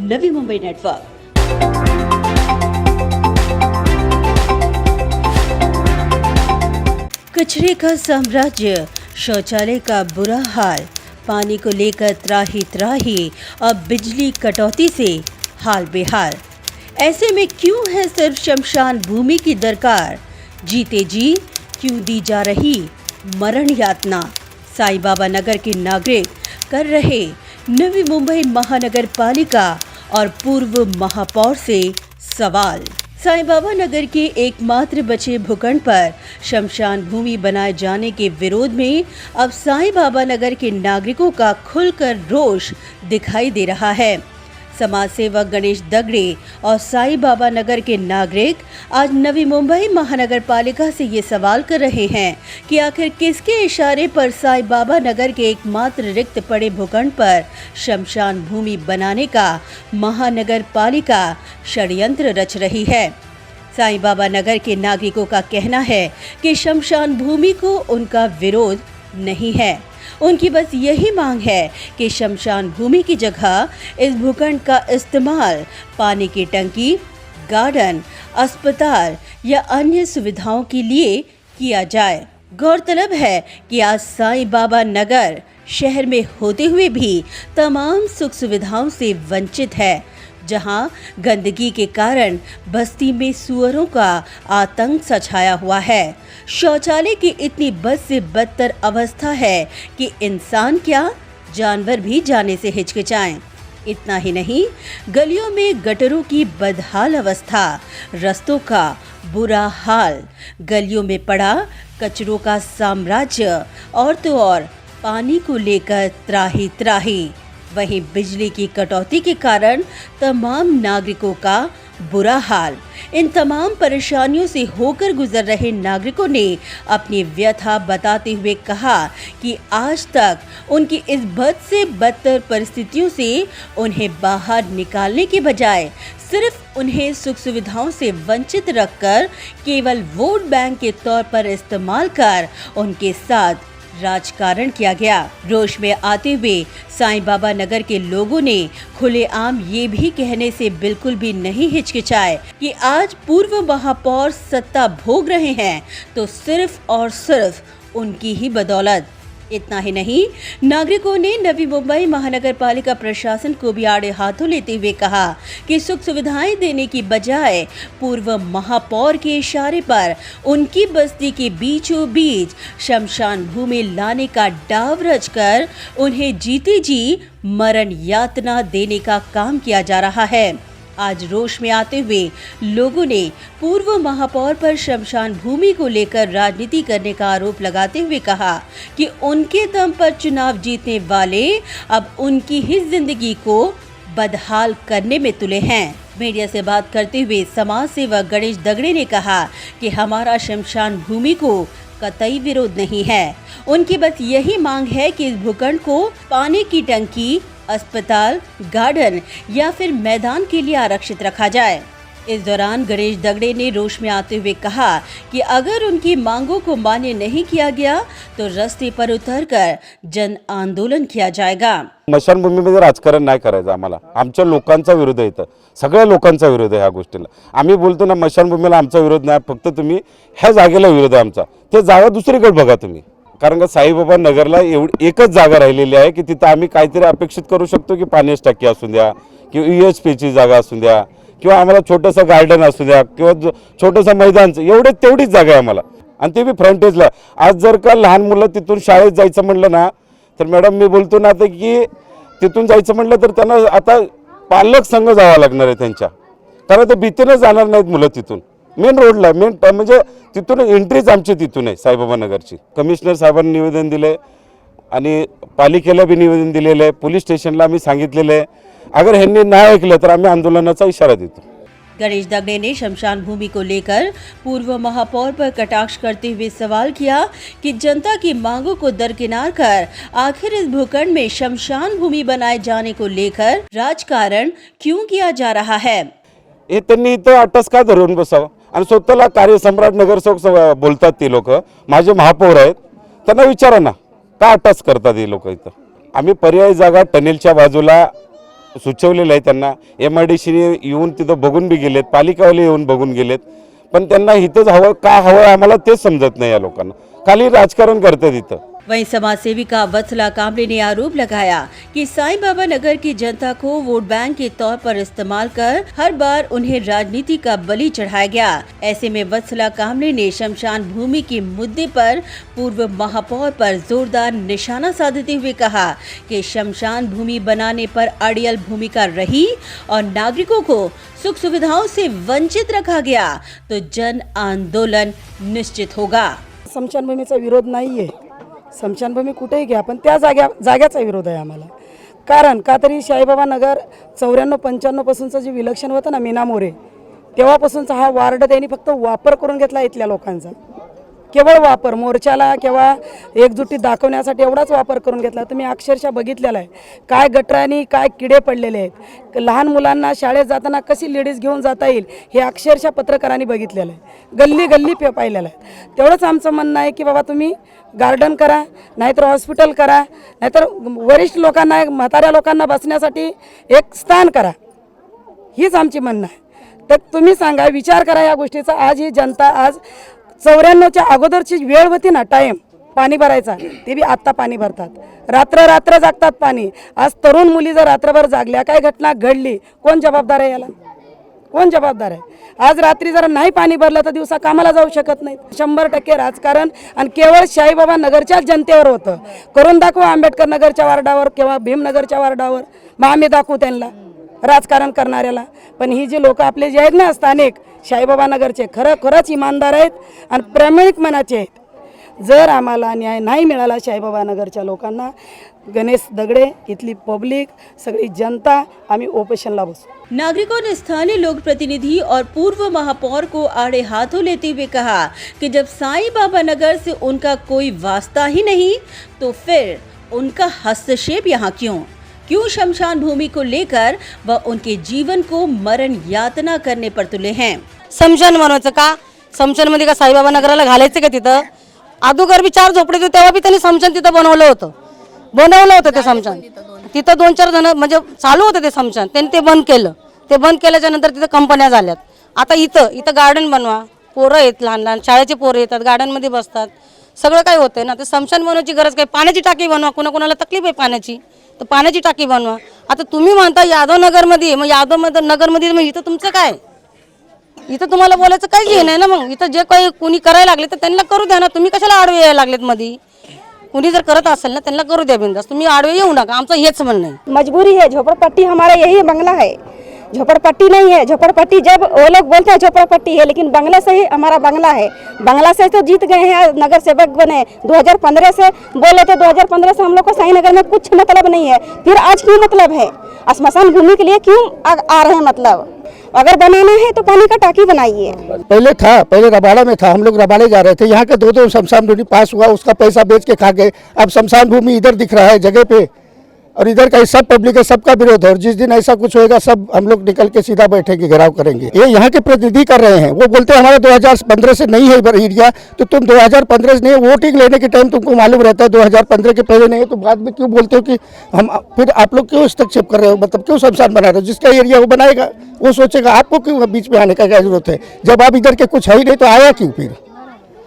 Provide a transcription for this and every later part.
Navi Mumbai network. कचरे का साम्राज्य, शौचालय का बुरा हाल, पानी को लेकर त्राही त्राही, अब बिजली कटौती से हाल बेहाल। ऐसे में क्यों है सिर्फ शमशान भूमि की दरकार? जीते जी क्यों दी जा रही मरण यातना? साईं बाबा नगर के नागरिक कर रहे नवी मुंबई महानगर पालिका और पूर्व महापौर से सवाल। साईं बाबा नगर के एकमात्र बचे भूखंड पर शमशान भूमि बनाए जाने के विरोध में अब साईं बाबा नगर के नागरिकों का खुलकर रोष दिखाई दे रहा है। समाज सेवक गणेश दगड़े और साईं बाबा नगर के नागरिक आज नवी मुंबई महानगर पालिका से ये सवाल कर रहे हैं कि आखिर किसके इशारे पर साईं बाबा नगर के एकमात्र रिक्त पड़े भूखंड पर शमशान भूमि बनाने का महानगर पालिका षड्यंत्र रच रही है। साईं बाबा नगर के नागरिकों का कहना है कि शमशान भूमि को उनका विरोध नहीं है, उनकी बस यही मांग है कि शमशान भूमि की जगह इस भूखंड का इस्तेमाल पानी की टंकी, गार्डन, अस्पताल या अन्य सुविधाओं के लिए किया जाए। गौरतलब है कि आज साईं बाबा नगर शहर में होते हुए भी तमाम सुख सुविधाओं से वंचित है, जहां गंदगी के कारण बस्ती में सुअरों का आतंक सा छाया हुआ है। शौचालय की इतनी बद से बदतर अवस्था है कि इंसान क्या जानवर भी जाने से हिचकिचाएं। इतना ही नहीं, गलियों में गटरों की बदहाल अवस्था, रास्तों का बुरा हाल, गलियों में पड़ा कचरों का साम्राज्य और तो और पानी को लेकर त्राही त्राही। वहीं बिजली की कटौती के कारण तमाम नागरिकों का बुरा हाल। इन तमाम परेशानियों से होकर गुजर रहे नागरिकों ने अपनी व्यथा बताते हुए कहा कि आज तक उनकी इस बद से बदतर परिस्थितियों से उन्हें बाहर निकालने के बजाय सिर्फ उन्हें सुख सुविधाओं से वंचित रखकर केवल वोट बैंक के तौर पर इस्तेमाल कर उनके साथ राजकारण किया गया। रोष में आते हुए साईं बाबा नगर के लोगों ने खुलेआम ये भी कहने से बिल्कुल भी नहीं हिचकिचाए कि आज पूर्व महापौर सत्ता भोग रहे हैं तो सिर्फ और सिर्फ उनकी ही बदौलत। इतना ही नहीं, नागरिकों ने नवी मुंबई महानगर पालिका प्रशासन को भी आड़े हाथों लेते हुए कहा कि सुख सुविधाएं देने की बजाय पूर्व महापौर के इशारे पर उनकी बस्ती के बीचों बीच शमशान भूमि लाने का डाव रचकर उन्हें जीते जी मरण यातना देने का काम किया जा रहा है। आज रोष में आते हुए लोगों ने पूर्व महापौर पर शमशान भूमि को लेकर राजनीति करने का आरोप लगाते हुए कहा कि उनके दम पर चुनाव जीतने वाले अब उनकी ही जिंदगी को बदहाल करने में तुले हैं। मीडिया से बात करते हुए समाज सेवक गणेश दगड़े ने कहा कि हमारा शमशान भूमि को कतई विरोध नहीं है, उनकी बस यही मांग है कि इस भूखंड को पानी की टंकी, अस्पताल, गार्डन या फिर मैदान के लिए आरक्षित रखा जाए। इस दौरान गणेश दगड़े ने रोष में आते हुए कहा कि अगर उनकी मांगों को मान्य नहीं किया गया तो रस्ते पर उतरकर जन आंदोलन किया जाएगा। स्मशानभूमीमध्ये राजकारण नाही करायचं आम्हाला, आमच्या लोकांचा विरोध आहे, इथं सगळ्या लोकांचा विरोध आहे ह्या गोष्टीला। आम्ही बोलतो ना स्मशानभूमीला आमचा विरोध नाही, फक्त तुम्ही ह्या जागेला विरोध आहे आमचा, ते जागा दुसरीकडे बघा तुम्ही। कारण का साईबाबा नगरला एकच जागा राहिलेली आहे की तिथं आम्ही काहीतरी अपेक्षित करू शकतो की पाण्याची टाकी असू द्या किंवा ईएचपीची जागा असू द्या किंवा आम्हाला छोटंसं गार्डन असू द्या किंवा छोटंसं मैदानचं, तेवढीच जागा आहे आम्हाला आणि ते बी फ्रंटेजला। आज जर का लहान मुलं तिथून शाळेत जायचं म्हणलं ना तर मॅडम मी बोलतो ना आता की तिथून जायचं म्हणलं तर त्यांना आता पालक संघ जावं लागणार आहे त्यांच्या, कारण ते भीतीने जाणार नाहीत मुलं तिथून। मेन रोडला म्हणजे तिथून एंट्रीच आमची तिथून आहे साईबाबा नगरची। कमिशनर साहेबांनी निवेदन दिले आणि पालिकेला भी निवेदन दिलेलं आहे, पोलीस स्टेशनला आम्ही सांगितलेलं आहे। अगर ह्यांनी नाही ऐकलं तर आम्ही आंदोलनाचा इशारा देतो। गणेश दगड़े ने शमशान भूमि को लेकर पूर्व महापौर पर कटाक्ष करते हुए सवाल किया कि जनता की मांगों को दरकिनार कर आखिर इस भूखंड में शमशान भूमि बनाए जाने को लेकर राजकारण क्यों किया जा रहा है। हे त्यांनी इथं अटस का धरून बसावं आणि स्वतःला कार्यसम्राट नगरसेवक बोलतात ते लोक, माझे महापौर आहेत, त्यांना विचारा ना का अटस करतात हे लोक इथं। आम्ही पर्यायी जागा टनेलच्या बाजूला सुचवलेलं आहे त्यांना. MIDCने येऊन तिथं बघून बी गेलेत, पालिकावाले येऊन बघून गेलेत, पण त्यांना इथंच हवं काय हवं आम्हाला तेच समजत नाही या लोकांना. खाली राजकारण करतात इथं. वहीं समाज सेविका वत्सला कांबले ने आरोप लगाया कि साईं बाबा नगर की जनता को वोट बैंक के तौर पर इस्तेमाल कर हर बार उन्हें राजनीति का बलि चढ़ाया गया। ऐसे में वत्सला कांबले ने शमशान भूमि के मुद्दे पर पूर्व महापौर पर जोरदार निशाना साधते हुए कहा कि शमशान भूमि बनाने पर अड़ियल भूमिका रही और नागरिकों को सुख सुविधाओं से वंचित रखा गया तो जन आंदोलन निश्चित होगा। स्मशानभूमीचा विरोध नाही आहे, स्मशानभूमी कुठेही घ्या, पण त्या जाग्याचा विरोध आहे आम्हाला. कारण का तरी साईबाबा नगर 94-95 पासूनचं जे विलक्षण होतं ना मीना मोरे, तेव्हापासूनचा हा वार्ड त्यांनी फक्त वापर करून घेतला इथल्या लोकांचा. केवळ वापर, मोर्चाला किंवा एकजुटी दाखवण्यासाठी एवढाच वापर करून घेतला. तुम्ही अक्षरशः बघितलेला आहे काय गटरांनी काय किडे पडलेले आहेत. लहान मुलांना शाळेत जाताना कशी लेडीज घेऊन जाता येईल हे अक्षरशः पत्रकारांनी बघितलेलं आहे, गल्ली गल्ली पाहिलेलं आहे. तेवढंच आमचं म्हणणं आहे की बाबा तुम्ही गार्डन करा, नाहीतर हॉस्पिटल करा, नाहीतर वरिष्ठ लोकांना म्हाताऱ्या लोकांना बसण्यासाठी एक स्थान करा, हीच आमची म्हणणं आहे. तर तुम्ही सांगा, विचार करा या गोष्टीचा. आज ही जनता आज 94च्या अगोदरची वेळ होती ना टाईम पाणी भरायचा, ते बी आत्ता पाणी भरतात, रात्र जागतात पाणी. आज तरुण मुली जर रात्रभर जागल्या, काय घटना घडली, कोण जबाबदार आहे याला? कोण जबाबदार आहे? आज रात्री जर नाही पाणी भरलं तर दिवसा कामाला जाऊ शकत नाहीत. 100% राजकारण आणि केवळ साईबाबा नगरच्या जनतेवर होतं. करून दाखवा आंबेडकर नगरच्या वार्डावर किंवा भीमनगरच्या वार्डावर, मग आम्ही दाखवू त्यांना राजकारण करणाऱ्याला. पण ही जी लोक आपले जे आहेत ना स्थानिक साईबाबा नगरचे, खरंच इमानदार आहेत आणि प्रामाणिक मनाचे आहेत. जर आम्हाला न्याय नाही मिळाला साईबाबा नगरच्या लोकांना, गणेश दगड़े, इथली पब्लिक, सगळी जनता आम्ही ऑपरेशनला बसू. नागरिकों ने स्थानीय लोक प्रतिनिधि और पूर्व महापौर को आड़े हाथों लेते हुए कहा कि जब साईं बाबा नगर से उनका कोई वास्ता ही नहीं तो फिर उनका हस्तक्षेप यहाँ क्यों शमशान भूमि को लेकर वह उनके जीवन को मरण यातना करने पर तुले हैं। समशान बनवायचं का? समशानमध्ये का साईबाबा नगराला घालायचं का? तिथं अगोदर बी 4 झोपडे होते, तेव्हा बी त्यांनी समशान तिथं बनवलं होतं ते समशान. तिथं 2-4 जण म्हणजे चालू होतं ते समशान, त्यांनी ते बंद केलं. ते बंद केल्याच्या नंतर तिथं कंपन्या झाल्यात. आता इथं गार्डन बनवा, पोरं आहेत, लहान शाळेचे पोरं येतात, गार्डनमध्ये बसतात, सगळं काही होतंय ना. ते समशान बनवायची गरज काय? पाण्याची टाकी बनवा, कोणाकोणाला तकलीफ आहे पाण्याची तर पाण्याची टाकी बनवा. आता तुम्ही म्हणता यादव नगरमध्ये, मग यादव नगरमध्ये मग इथं तुमचं काय? इथं तुम्हाला बोलायचं काही हे नाही ना. मग इथं जे काही कुणी करायला लागले तर त्यांना करू द्या ना. तुम्ही कशाला आडवे यायला लागलेत मध्ये? कुणी जर करत असेल ना त्यांना करू द्या बिंदास, तुम्ही आडवे येऊ नका. आमचं हेच म्हणणं आहे. मजबूरी है, झोपड़पट्टी हमारा यही बंगला है, झोपड़पट्टी नहीं है. झोपड़पट्टी जब वो लोग बोलते हैं झोपड़पट्टी है, लेकिन बंगला से ही हमारा बंगला है. बंगला से तो जीत गए हैं, नगर सेवक बने 2015 से बोले थे. 2015 से हम लोग को साईं नगर में कुछ मतलब नहीं है, फिर आज क्यों मतलब है? स्मशान भूमि के लिए क्यों आ रहे हैं? मतलब अगर बनाना है तो पानी का टाकी बनाइए. पहले रबाड़ा में था, हम लोग रबाड़े जा रहे थे, यहाँ के 2 शमशान भूमि पास हुआ, उसका पैसा बेच के खा गए. अब शमशान भूमि इधर दिख रहा है जगह पे, और इधर का सब पब्लिक है, सबका विरोध है. और जिस दिन ऐसा कुछ होएगा सब हम लोग निकल के सीधा बैठेंगे, घेराव करेंगे. ये यहाँ के प्रतिनिधि कर रहे हैं. वो बोलते हैं हमारा 2015 से नहीं है एरिया, तो तुम 2015 से नहीं, वोटिंग लेने के टाइम तुमको मालूम रहता है 2015 के पहले नहीं है, तो बाद में क्यों बोलते हो कि हम? फिर आप लोग क्यों हस्तक्षेप कर रहे हो? मतलब क्यों शमशान बना रहे हो? जिसका एरिया वो बनाएगा, वो सोचेगा. आपको क्यों बीच में आने का क्या जरूरत है? जब आप इधर के कुछ है ही नहीं तो आया क्यों फिर?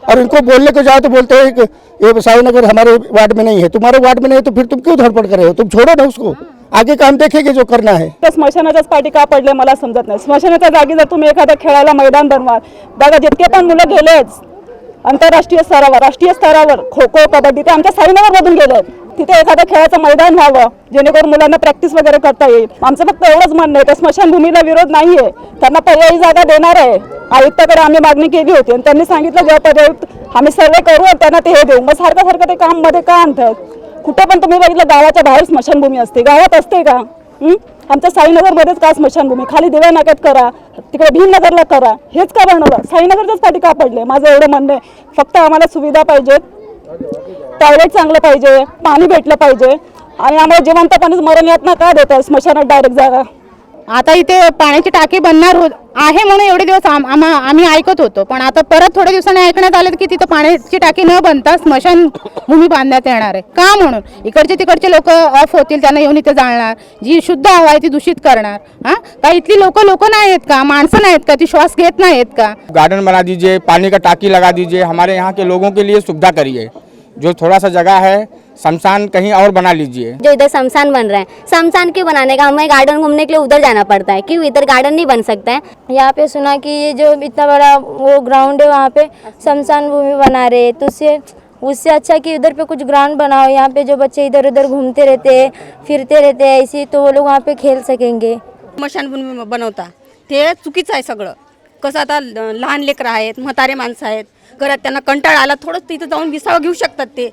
और इनको बोलने को जाओ तो बोलते हैं कि ये साईं नगर हमारे वार्ड में नहीं है. तुम्हारे वार्ड में नहीं है तो फिर तुम क्यों धड़पड़ कर रहे हो? तुम छोड़ो ना उसको, आगे काम देखेंगे जो करना है. तर स्मशानाच्याच पाठी का पडले मला समजत नाही. स्मशानाच्या जागी जर तुम्ही एखाद्या खेळायला मैदान बनवाल, बघा जितके पण मुलं गेलेच आंतरराष्ट्रीय स्तरावर, राष्ट्रीय स्तरावर खो खो, कबड्डी, ते आमच्या साईनगरमधून गेलेत. तिथे एखादं खेळाचं मैदान व्हावं जेणेकरून मुलांना प्रॅक्टिस वगैरे करता येईल. आमचं फक्त एवढंच म्हणणं आहे. त्या स्मशानभूमीला विरोध नाही आहे, त्यांना पर्यायी जागा देणार आहे. आयुक्ताकडे आम्ही मागणी केली होती आणि त्यांनी सांगितलं जेव्हा पर्यायी आम्ही सर्वे करू आणि त्यांना ते हे देऊ. मग सारखं ते काम मध्ये का आणतात? कुठे पण तुम्ही बघितलं गावाच्या बाहेर स्मशानभूमी असते, गावात असते का? आमच्या साईनगरमध्येच का स्मशानभूमी? खाली दिव्या नाक्यात करा, तिकडे भीमनगरला करा. हेच का बनवलं? साईनगरच्याच पाठी का पडले? माझं एवढं म्हणणं आहे. फक्त आम्हाला सुविधा पाहिजेत, टॉयलेट चांगलं पाहिजे, पाणी भेटलं पाहिजे. आणि आम्हाला जिवंतपणेच मरण यातना का देतात स्मशानात डायरेक्ट जागा? आता इथे पाण्याची टाकी बनणार आहे म्हणून एवढे दिवस आम्ही ऐकत होतो, पण आता परत थोड्या दिवसांनी ऐकण्यात आलं की तिथं पाण्याची टाकी न बनता स्मशानभूमी बांधण्यात येणार आहे. का म्हणून इकडचे तिकडचे लोक ऑफ होतील, त्यांना येऊन इथे जाळणार, जी शुद्ध हवा आहे ती दूषित करणार. हां, का इथली लोक नाही आहेत का, माणसं नाहीत का, ती श्वास घेत नाहीत का? गार्डन बना दीजिए, पानी का टाकी लगा दीजिए, हमारे यहाँ के लोगों के लिए सुविधा करिए. जो थोड़ा सा जगह है शमशान कहीं और बना लीजिए. जो इधर शमशान बन रहा है, शमशान क्यों बनाने का, हमें गार्डन घूमने के लिए उधर जाना पड़ता है, क्यों इधर गार्डन नहीं बन सकता है? यहाँ पे सुना कि ये जो इतना बड़ा वो ग्राउंड है वहाँ पे शमशान भूमि बना रहे हैं, तो उससे अच्छा कि उधर पे कुछ ग्राउंड बनाओ, यहाँ पे जो बच्चे इधर उधर घूमते रहते हैं, फिरते रहते हैं ऐसे, तो वो लोग वहाँ पे खेल सकेंगे. स्मशानभूमी बनवता ते चुकीचं आहे सगळं. कसं आता लहान लेकरं आहेत, म्हातारे माणसं आहेत, घरात त्यांना कंटाळा आला थोडंच तिथं जाऊन विसावा घेऊ शकतात ते,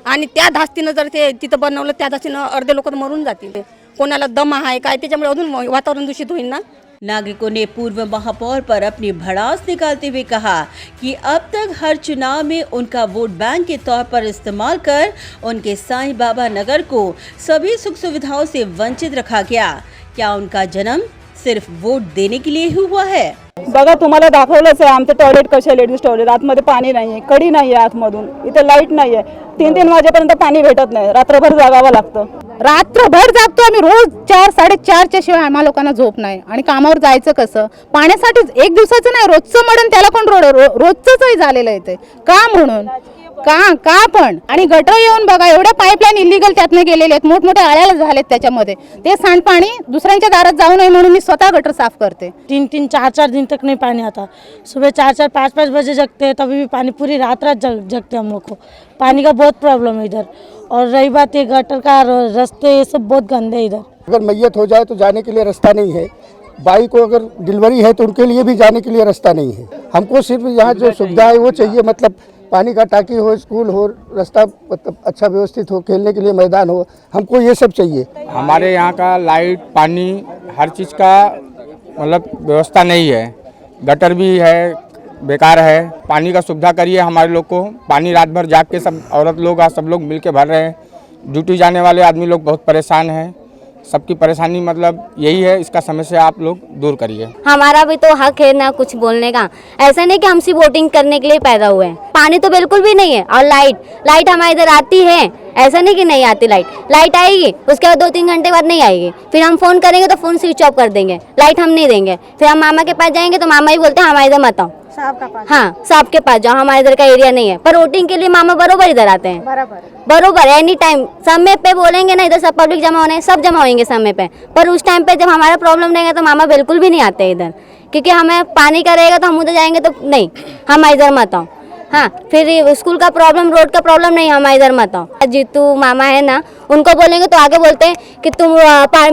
आणि त्या धास्तीनं जर ते तिथं बनवलं त्या धास्तीनं अर्धे लोक मरून जातील. कोणाला दम आहे काय, त्याच्यामुळे अजून वातावरण दूषित होईल ना. नागरिकों ने पूर्व महापौर पर अपनी भड़ास निकालते हुए कहा कि अब तक हर चुनाव में उनका वोट बैंक के तौर पर इस्तेमाल कर उनके साईं बाबा नगर को सभी सुख सुविधाओं से वंचित रखा गया. क्या उनका जन्म सिर्फ वोट देने के लिए हुआ है? बघा तुम्हाला दाखवलंच आहे आमचे टॉयलेट कसे, लेडीज टॉयलेट, आतमध्ये पाणी नाही आहे, कडी नाही आहे आतमधून, इथे लाईट नाही आहे, 3-3 वाजेपर्यंत पाणी भेटत नाही, रात्रभर जागावं लागतं. रात्रभर जागतो आम्ही रोज 4-4:30च्या शिवाय आम्हा लोकांना झोप नाही. आणि कामावर जायचं कसं? पाण्यासाठीच. एक दिवसाचं नाही, रोजचं मडण त्याला कोण रोजचंच झालेलं आहे ते. का म्हणून का पण? आणि गटर येऊन बघा, एवढ्या पाईपलाईन इलिगल त्यातनं गेलेले आहेत, मोठमोठे आळ्याला झालेत त्याच्यामध्ये. ते सांडपाणी दुसऱ्यांच्या दारात जाऊ नये म्हणून मी स्वतः गटर साफ करते. 3-3 4-4 दिन तक नहीं पानी आता. सुबह 4-4 5-5 बजे जगते हैं, तभी भी पानी पूरी रात जगते हम लोग को. पानी का बहुत प्रॉब्लम है इधर. और रही बात ये गटर का, रास्ते ये सब बहुत गंदे हैं इधर. अगर मैयत हो जाए तो जाने के लिए रास्ता नहीं है, बाई को अगर डिलीवरी है तो उनके लिए भी जाने के लिए रास्ता नहीं है. हमको सिर्फ यहाँ जो सुविधा है वो चाहिए, मतलब पानी का टाकी हो, स्कूल हो, रास्ता मतलब अच्छा व्यवस्थित हो, खेलने के लिए मैदान हो, हमको ये सब चाहिए. हमारे यहाँ का लाइट पानी हर चीज़ का मतलब व्यवस्था नहीं है. गटर भी है, बेकार है. पानी का सुविधा करिए हमारे लोग को. पानी रात भर जाग के सब औरत लोग सब लोग मिल के भर रहे हैं. ड्यूटी जाने वाले आदमी लोग बहुत परेशान हैं. सबकी परेशानी मतलब यही है, इसका समस्या आप लोग दूर करिए. हमारा भी तो हक है ना कुछ बोलने का. ऐसा नहीं कि हम सिर्फ वोटिंग करने के लिए पैदा हुए हैं. पानी तो बिल्कुल भी नहीं है. और लाइट हमारे इधर आती है, ऐसा नहीं कि नहीं आती. लाइट आएगी, उसके बाद 2-3 घंटे बाद नहीं आएगी. फिर हम फ़ोन करेंगे तो फ़ोन स्विच ऑफ कर देंगे, लाइट हम नहीं देंगे. फिर हम मामा के पास जाएंगे तो मामा ही बोलते हैं हमारे इधर मत आओ, हाँ साहब के पास जाओ, हमारे इधर का एरिया नहीं है. पर वोटिंग के लिए मामा बरोबर इधर आते हैं, बरोबर एनी टाइम. समय पे बोलेंगे ना, इधर सब पब्लिक जमा होने, सब जमा होंगे समय पे. पर उस टाइम पे जब हमारा प्रॉब्लम रहेगा तो मामा बिल्कुल भी नहीं आते इधर, क्योंकि हमें पानी का रहेगा तो हम उधर जाएंगे तो नहीं, हमारे इधर मत आओ. हाँ, फिर स्कूल का प्रॉब्लम, रोड का प्रॉब्लम नहीं, हमारे इधर मत आओ. जीतू मामा है ना, उनको बोलेंगे तो आगे बोलते हैं कि तुम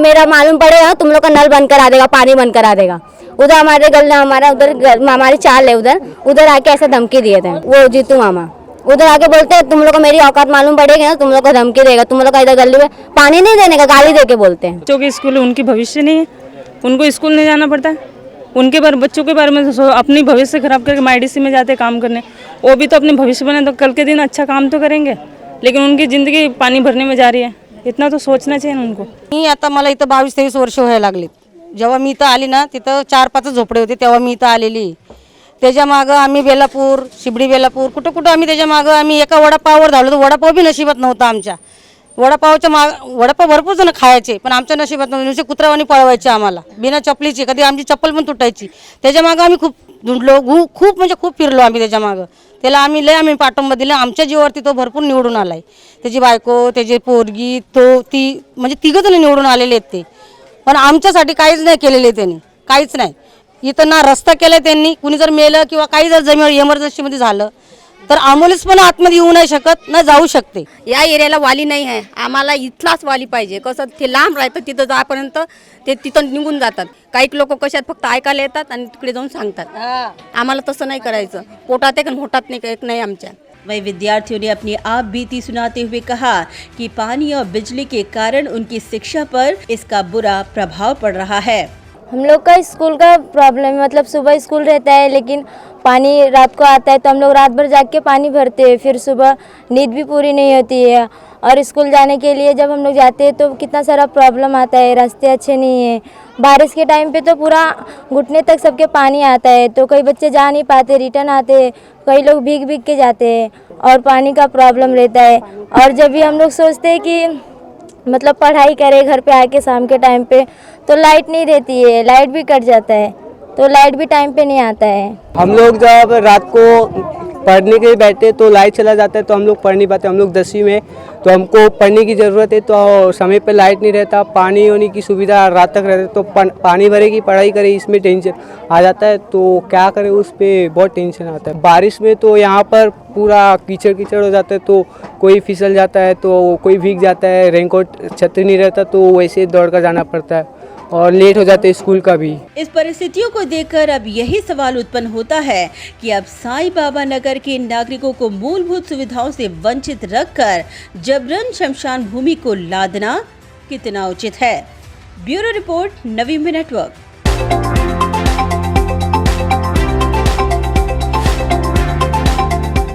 मेरा मालूम पड़ेगा, तुम लोग का नल बंद करा देगा, पानी बंद करा देगा. उधर हमारे गले, हमारा उधर हमारी चाल है, उधर आके ऐसे धमकी दिए थे वो जीतू मामा. उधर आके बोलते हैं तुम लोग को मेरी औकात मालूम पड़ेगी ना, तुम लोग को धमकी देगा, तुम लोग का इधर गली में पानी नहीं देने का, गाली दे के बोलते हैं. बच्चों के स्कूल उनकी भविष्य नहीं है, उनको स्कूल नहीं जाना पड़ता. उनके बच्चों के बारे में अपनी भविष्य खराब करके MIDC में जाते काम करने. वो भी तो अपने भविष्य बने तो कल के दिन अच्छा काम तो करेंगे, लेकिन उनकी ज़िंदगी पाणी भरने में जा रही है. इतना तो सोचना चाहिए ना उनको. मी आता मला इथं 22-23 वर्ष व्हायला लागली. जेव्हा मी इथं आली ना, तिथं 4-5 झोपडे होते, तेव्हा मी इथं आलेली. त्याच्या मागं आम्ही बेलापूर, शिबडी बेलापूर, कुठं आम्ही त्याच्या मागं आम्ही एका वडापाववर धावलो. तर वडापाव बी नशिबात नव्हता आमच्या. वडापाव भरपूर जण खायचे, पण आमच्या नशिबात नव्हते. नुसते कुत्रावानी पळवायचे आम्हाला बिना चपलीची, कधी आमची चप्पल पण तुटायची. त्याच्या मागं आम्ही खूप ढुंडलो, खूप म्हणजे खूप फिरलो आम्ही त्याच्या मागं. त्याला आम्ही पाठिंबा दिला. आमच्या जीवावरती तो भरपूर निवडून आलाय. त्याची बायको, त्याची पोरगी, ती म्हणजे तिघं जण निवडून आलेले आहेत ते. पण आमच्यासाठी काहीच नाही केलेले त्यांनी, काहीच नाही. इथं ना रस्ता केला त्यांनी. कुणी जर मेलं किंवा काही जर जमिनीवर इमर्जन्सीमध्ये झालं तर ॲम्ब्युलन्स पण आतमध्ये येऊ नाही शकत, ना जाऊ शकते. या एरियाला वाली नाही आहे, आम्हाला इथलाच वाली पाहिजे. कसं ते लांब राहतं, तिथं जापर्यंत ते तिथं निघून जातात. काही लोक कशात फक्त ऐकायला येतात आणि तिकडे जाऊन सांगतात. आम्हाला तसं नाही करायचं. पोटात एक आणि होटात नाही आमच्या. वहीं विद्यार्थियों ने अपनी आप बीती सुनाते हुए कहा कि पानी और बिजली के कारण उनकी शिक्षा पर इसका बुरा प्रभाव पड़ रहा है. हम लोग का स्कूल का प्रॉब्लम है, मतलब सुबह स्कूल रहता है लेकिन पानी रात को आता है, तो हम लोग रात भर जाग के पानी भरते हैं. फिर सुबह नींद भी पूरी नहीं होती है. और स्कूल जाने के लिए जब हम लोग जाते हैं तो कितना सारा प्रॉब्लम आता है, रास्ते अच्छे नहीं है। बारिश के टाइम पे तो पूरा घुटने तक सबके पानी आता है, तो कई बच्चे जा नहीं पाते, रिटर्न आते, कई लोग भीग भीग के जाते हैं और पानी का प्रॉब्लम रहता है। और जब भी हम लोग सोचते हैं कि मतलब पढ़ाई करें घर पे आके शाम के टाइम पे, तो लाइट नहीं रहती है, लाइट भी कट जाता है, तो लाइट भी टाइम पे नहीं आता है। हम लोग जब रात को पढ़ने के लिए बैठे तो लाइट चला जाता है, तो हम लोग पढ़ नहीं पाते। हम लोग 10वीं में, तो हमको पढ़ने की ज़रूरत है, तो समय पे लाइट नहीं रहता, पानी होने की सुविधा रात तक रहती, तो पानी भरेगी पढ़ाई करे, इसमें टेंशन आ जाता है। तो क्या करें, उस पर बहुत टेंशन आता है। बारिश में तो यहाँ पर पूरा कीचड़ कीचड़ हो जाता है, तो कोई फिसल जाता है, तो कोई भीग जाता है, रेनकोट छतरी नहीं रहता, तो वैसे दौड़ कर जाना पड़ता है और लेट हो जाते हैं स्कूल का भी। इस परिस्थितियों को देखकर अब यही सवाल उत्पन्न होता है कि अब साईं बाबा नगर के नागरिकों को मूलभूत सुविधाओं से वंचित रखकर जबरन शमशान भूमि को लादना कितना उचित है। ब्यूरो रिपोर्ट, नवी नेटवर्क।